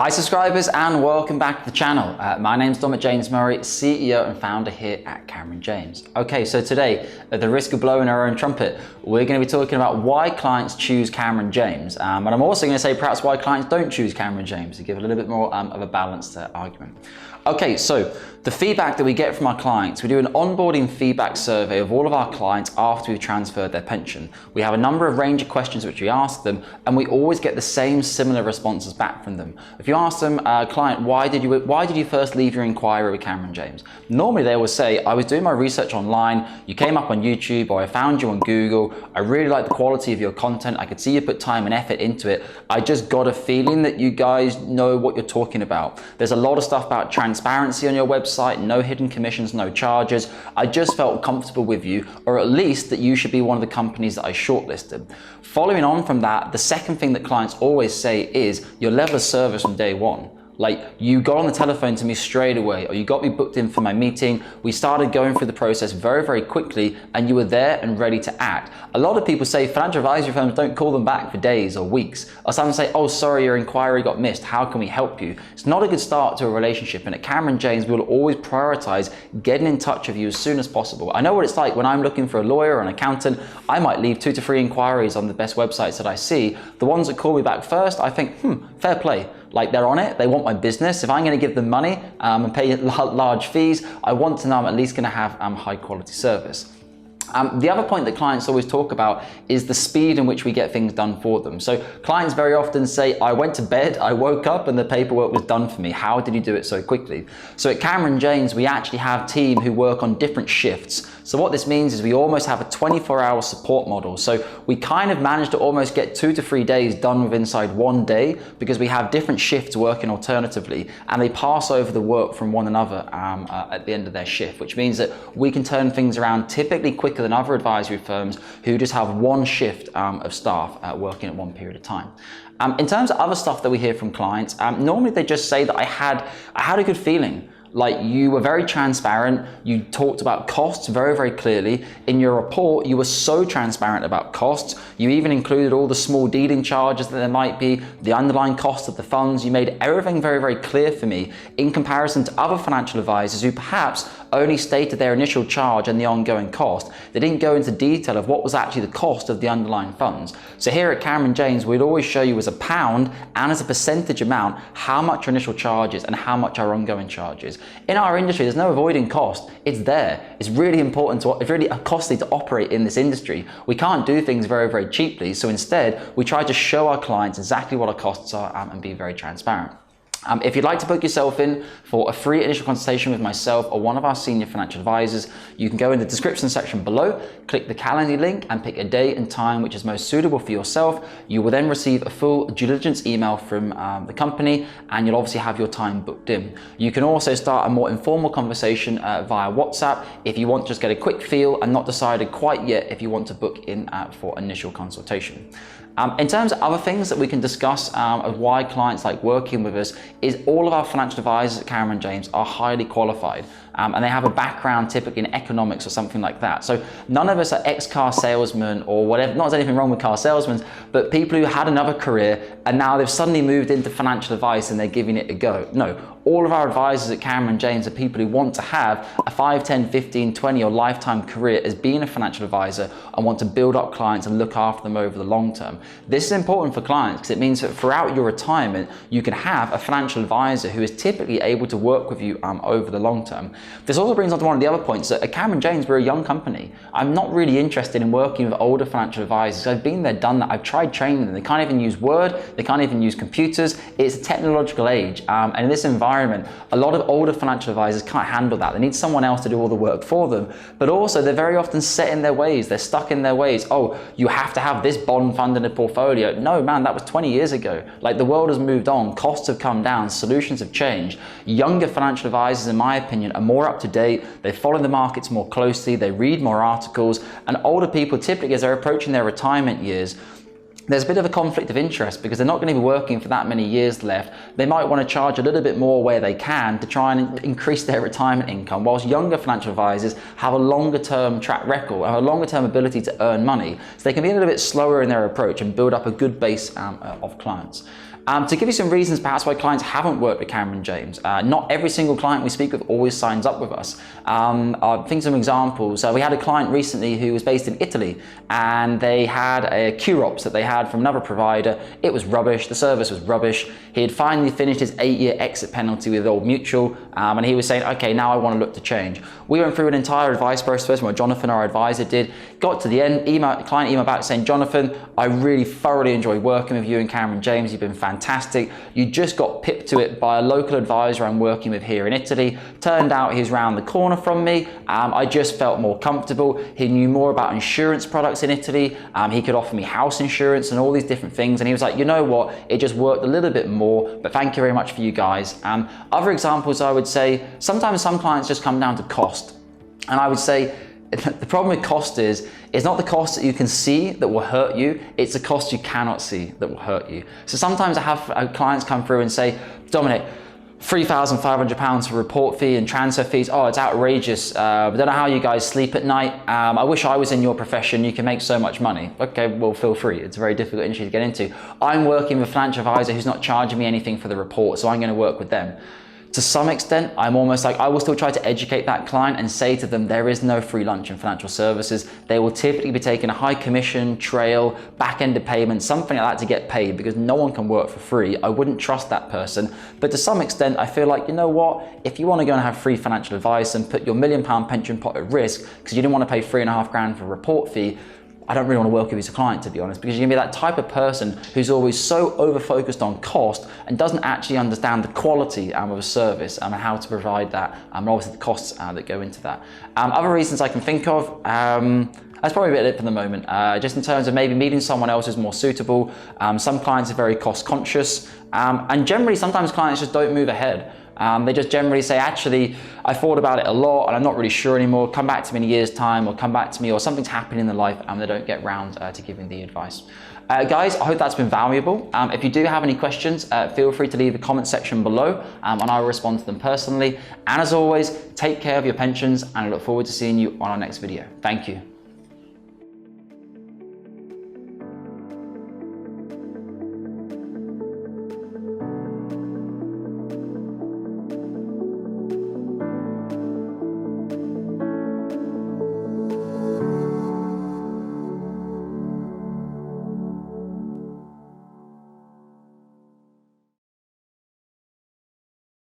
Hi subscribers and welcome back to the channel. My name's Dominic James Murray, CEO and founder here at Cameron James. Okay, so today, at the risk of blowing our own trumpet, we're going to be talking about why clients choose Cameron James. And I'm also going to say perhaps why clients don't choose Cameron James to give a little bit more of a balanced argument. Okay, so the feedback that we get from our clients, we do an onboarding feedback survey of all of our clients after we've transferred their pension. We have a number of range of questions which we ask them, and we always get the same similar responses back from them. If you ask them, client, why did you first leave your inquiry with Cameron James? Normally they will say, I was doing my research online, you came up on YouTube, or I found you on Google, I really like the quality of your content, I could see you put time and effort into it, I just got a feeling that you guys know what you're talking about. There's a lot of stuff about transparency on your website, no hidden commissions, no charges. I just felt comfortable with you, or at least that you should be one of the companies that I shortlisted. Following on from that, the second thing that clients always say is your level of service from day one. Like, you got on the telephone to me straight away, or you got me booked in for my meeting. We started going through the process very, very quickly, and you were there and ready to act. A lot of people say financial advisory firms don't call them back for days or weeks. Or some say, oh, sorry, your inquiry got missed. How can we help you? It's not a good start to a relationship. And at Cameron James, we will always prioritize getting in touch with you as soon as possible. I know what it's like when I'm looking for a lawyer or an accountant. I might leave 2 to 3 inquiries on the best websites that I see. The ones that call me back first, I think, fair play. Like, they're on it, they want my business. If I'm going to give them money and pay large fees, I want to know I'm at least going to have high quality service. The other point that clients always talk about is the speed in which we get things done for them. So clients very often say, I went to bed, I woke up and the paperwork was done for me. How did you do it so quickly? So at Cameron James, we actually have a team who work on different shifts. So what this means is we almost have a 24-hour support model. So we kind of manage to almost get 2 to 3 days done with inside 1 day, because we have different shifts working alternatively, and they pass over the work from one another at the end of their shift, which means that we can turn things around typically quicker than other advisory firms who just have one shift of staff working at one period of time. In terms of other stuff that we hear from clients, normally they just say that I had a good feeling. Like, you were very transparent, you talked about costs very, very clearly. In your report, you were so transparent about costs. You even included all the small dealing charges that there might be, the underlying cost of the funds. You made everything very, very clear for me in comparison to other financial advisors who perhaps only stated their initial charge and the ongoing cost. They didn't go into detail of what was actually the cost of the underlying funds. So here at Cameron James, we'd always show you as a pound and as a percentage amount how much our initial charge is and how much our ongoing charge is. In our industry, there's no avoiding cost. It's there. It's really important it's really costly to operate in this industry. We can't do things very, very cheaply. So instead, we try to show our clients exactly what our costs are and be very transparent. If you'd like to book yourself in for a free initial consultation with myself or one of our senior financial advisors, you can go in the description section below, click the calendar link and pick a day and time which is most suitable for yourself. You will then receive a full due diligence email from the company, and you'll obviously have your time booked in. You can also start a more informal conversation via WhatsApp if you want to just get a quick feel and not decided quite yet if you want to book in for initial consultation. In terms of other things that we can discuss of why clients like working with us, is all of our financial advisors at Cameron James are highly qualified and they have a background typically in economics or something like that. So none of us are ex-car salesmen or whatever. Not there's anything wrong with car salesmen, but people who had another career and now they've suddenly moved into financial advice and they're giving it a go. No, all of our advisors at Cameron James are people who want to have a 5, 10, 15, 20 or lifetime career as being a financial advisor and want to build up clients and look after them over the long term. This is important for clients because it means that throughout your retirement, you can have a financial advisor who is typically able to work with you over the long term. This also brings on to one of the other points that at Cameron James, we're a young company. I'm not really interested in working with older financial advisors. I've been there, done that. I've tried training them. They can't even use Word. They can't even use computers. It's a technological age. And in this environment, a lot of older financial advisors can't handle that. They need someone else to do all the work for them. But also, they're very often set in their ways. They're stuck in their ways. Oh, you have to have this bond fund in a portfolio. No, man, that was 20 years ago. Like, the world has moved on. Costs have come down. Solutions have changed. Younger financial advisors, in my opinion, are more up to date. They follow the markets more closely. They read more articles. And older people, typically, as they're approaching their retirement years, there's a bit of a conflict of interest because they're not going to be working for that many years left. They might want to charge a little bit more where they can to try and increase their retirement income, whilst younger financial advisors have a longer term track record, have a longer term ability to earn money. So they can be a little bit slower in their approach and build up a good base of clients. To give you some reasons perhaps why clients haven't worked with Cameron James, not every single client we speak with always signs up with us. I think some examples. We had a client recently who was based in Italy, and they had a QROPS that they had from another provider. It was rubbish, the service was rubbish. He had finally finished his 8-year exit penalty with Old Mutual, and he was saying, okay, now I want to look to change. We went through an entire advice process where Jonathan, our advisor, did. Got to the end, client email back saying, Jonathan, I really thoroughly enjoyed working with you and Cameron James. You've been fantastic. You just got pipped to it by a local advisor I'm working with here in Italy. Turned out he's round the corner from me. I just felt more comfortable. He knew more about insurance products in Italy. He could offer me house insurance and all these different things. And he was like, you know what? It just worked a little bit more, but thank you very much for you guys. Other examples, I would say, sometimes some clients just come down to cost. And I would say, the problem with cost is, it's not the cost that you can see that will hurt you, it's the cost you cannot see that will hurt you. So sometimes I have clients come through and say, Dominic, £3,500 for report fee and transfer fees, oh, it's outrageous. I don't know how you guys sleep at night. I wish I was in your profession, you can make so much money. Okay, well, feel free. It's a very difficult industry to get into. I'm working with a financial advisor who's not charging me anything for the report, so I'm gonna work with them. To some extent, I'm almost like, I will still try to educate that client and say to them, there is no free lunch in financial services. They will typically be taking a high commission, trail, back-ended payment, something like that to get paid, because no one can work for free. I wouldn't trust that person. But to some extent, I feel like, you know what? If you want to go and have free financial advice and put your £1 million pension pot at risk because you didn't want to pay £3,500 for a report fee, I don't really want to work with you as a client, to be honest, because you're gonna be that type of person who's always so over-focused on cost and doesn't actually understand the quality of a service and how to provide that, and obviously the costs that go into that. Other reasons I can think of, that's probably a bit of it for the moment. Just in terms of maybe meeting someone else who's more suitable. Some clients are very cost conscious, and generally sometimes clients just don't move ahead. They just generally say, actually, I thought about it a lot and I'm not really sure anymore. Come back to me in a year's time, or come back to me, or something's happening in their life and they don't get round to giving the advice. Guys, I hope that's been valuable. If you do have any questions, feel free to leave the comment section below, and I will respond to them personally. And as always, take care of your pensions, and I look forward to seeing you on our next video. Thank you.